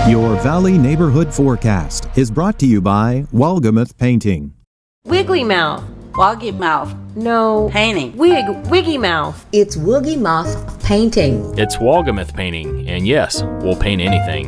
Your Valley Neighborhood Forecast is brought to you by Walgamuth Painting. Wiggly mouth. Woggy mouth. No. Painting. Wiggy mouth. It's Woogie Moth Painting. It's Walgamuth Painting, and yes, we'll paint anything.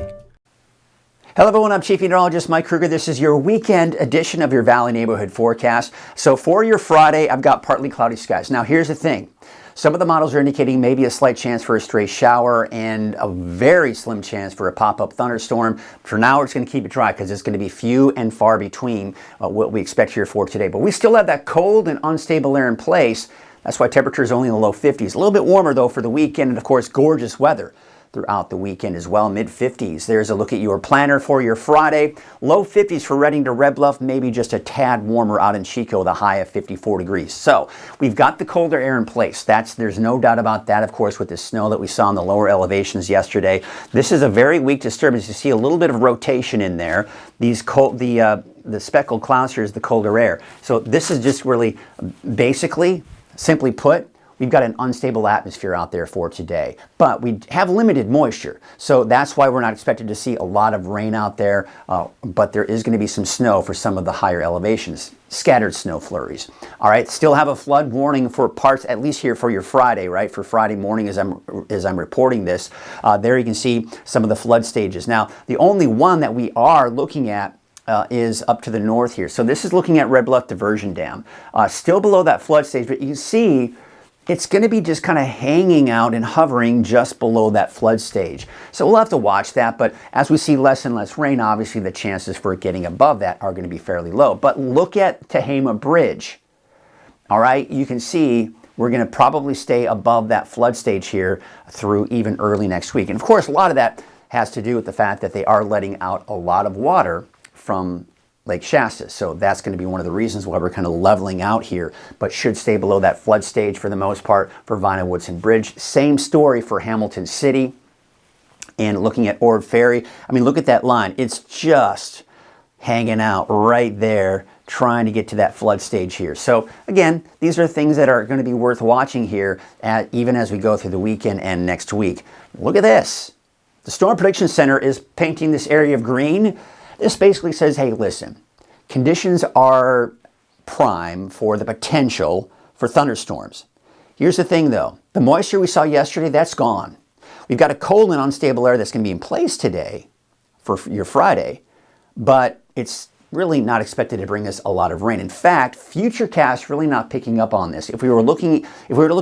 Hello everyone, I'm Chief Meteorologist Mike Kruger. This is your weekend edition of your Valley Neighborhood Forecast. So for your Friday, I've got partly cloudy skies. Now here's the thing. Some of the models are indicating maybe a slight chance for a stray shower and a very slim chance for a pop-up thunderstorm. For now, it's going to keep it dry because it's going to be few and far between what we expect here for today. But we still have that cold and unstable air in place. That's why temperature is only in the low 50s. A little bit warmer, though, for the weekend. And, of course, gorgeous weather throughout the weekend as well, mid-50s. There's a look at your planner for your Friday. Low 50s for Redding to Red Bluff, maybe just a tad warmer out in Chico, the high of 54 degrees. So we've got the colder air in place. There's no doubt about that, of course, with the snow that we saw in the lower elevations yesterday. This is a very weak disturbance. You see a little bit of rotation in there. These the speckled clouds here is the colder air. So this is just really, basically, simply put, we've got an unstable atmosphere out there for today, but we have limited moisture. So that's why we're not expected to see a lot of rain out there, but there is going to be some snow for some of the higher elevations, scattered snow flurries. All right, still have a flood warning for parts, at least here for your Friday, right? For Friday morning as I'm reporting this. There you can see some of the flood stages. Now, the only one that we are looking at is up to the north here. So this is looking at Red Bluff Diversion Dam. Still below that flood stage, but you see it's going to be just kind of hanging out and hovering just below that flood stage. So we'll have to watch that, but as we see less and less rain, obviously the chances for it getting above that are going to be fairly low. But look at Tehama Bridge. All right, you can see we're going to probably stay above that flood stage here through even early next week. And of course, a lot of that has to do with the fact that they are letting out a lot of water from Lake Shasta. So that's going to be one of the reasons why we're kind of leveling out here, but should stay below that flood stage for the most part for Vina-Woodson Bridge. Same story for Hamilton City. And looking at Ord Ferry, I mean, look at that line. It's just hanging out right there, trying to get to that flood stage here. So again, these are things that are going to be worth watching here even as we go through the weekend and next week. Look at this. The Storm Prediction Center is painting this area of green. This basically says, hey, listen, conditions are prime for the potential for thunderstorms. Here's the thing, though. The moisture we saw yesterday, that's gone. We've got a cold and unstable air that's going to be in place today for your Friday, but it's really not expected to bring us a lot of rain. In fact, Futurecast really not picking up on this. If we were to look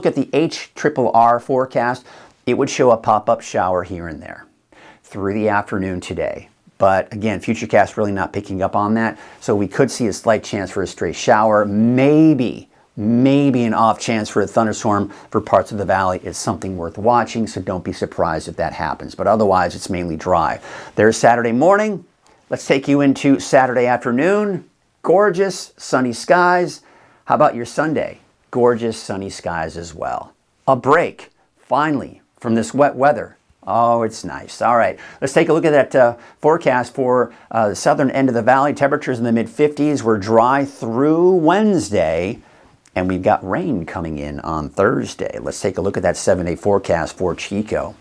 at the HRRR forecast, it would show a pop-up shower here and there through the afternoon today. But again, Futurecast really not picking up on that. So we could see a slight chance for a stray shower. Maybe an off chance for a thunderstorm for parts of the valley is something worth watching. So don't be surprised if that happens. But otherwise, it's mainly dry. There's Saturday morning. Let's take you into Saturday afternoon. Gorgeous sunny skies. How about your Sunday? Gorgeous sunny skies as well. A break, finally, from this wet weather. Oh, it's nice. All right, let's take a look at that forecast for the southern end of the valley. Temperatures in the mid-50s. We're dry through Wednesday, and we've got rain coming in on Thursday. Let's take a look at that 7-day forecast for Chico.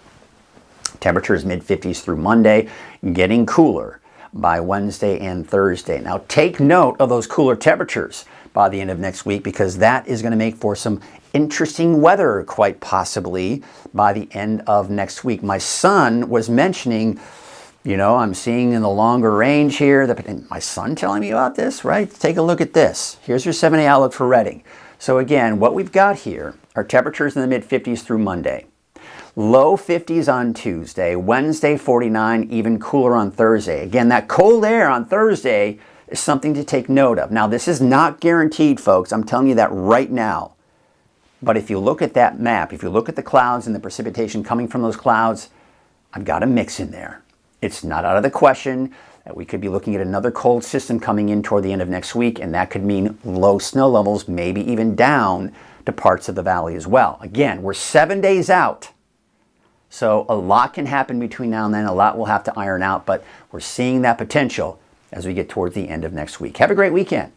Temperatures mid-50s through Monday, getting cooler by Wednesday and Thursday. Now, take note of those cooler temperatures by the end of next week because that is going to make for some interesting weather, quite possibly, by the end of next week. My son was mentioning, I'm seeing in the longer range here, my son telling me about this, right? Take a look at this. Here's your 7-day outlook for Redding. So again, what we've got here are temperatures in the mid-50s through Monday. Low 50s on Tuesday, Wednesday 49, even cooler on Thursday. Again, that cold air on Thursday is something to take note of. Now, this is not guaranteed, folks. I'm telling you that right now. But if you look at that map, if you look at the clouds and the precipitation coming from those clouds, I've got a mix in there. It's not out of the question that we could be looking at another cold system coming in toward the end of next week, and that could mean low snow levels, maybe even down to parts of the valley as well. Again, we're 7 days out. So a lot can happen between now and then. A lot we'll have to iron out, but we're seeing that potential as we get towards the end of next week. Have a great weekend.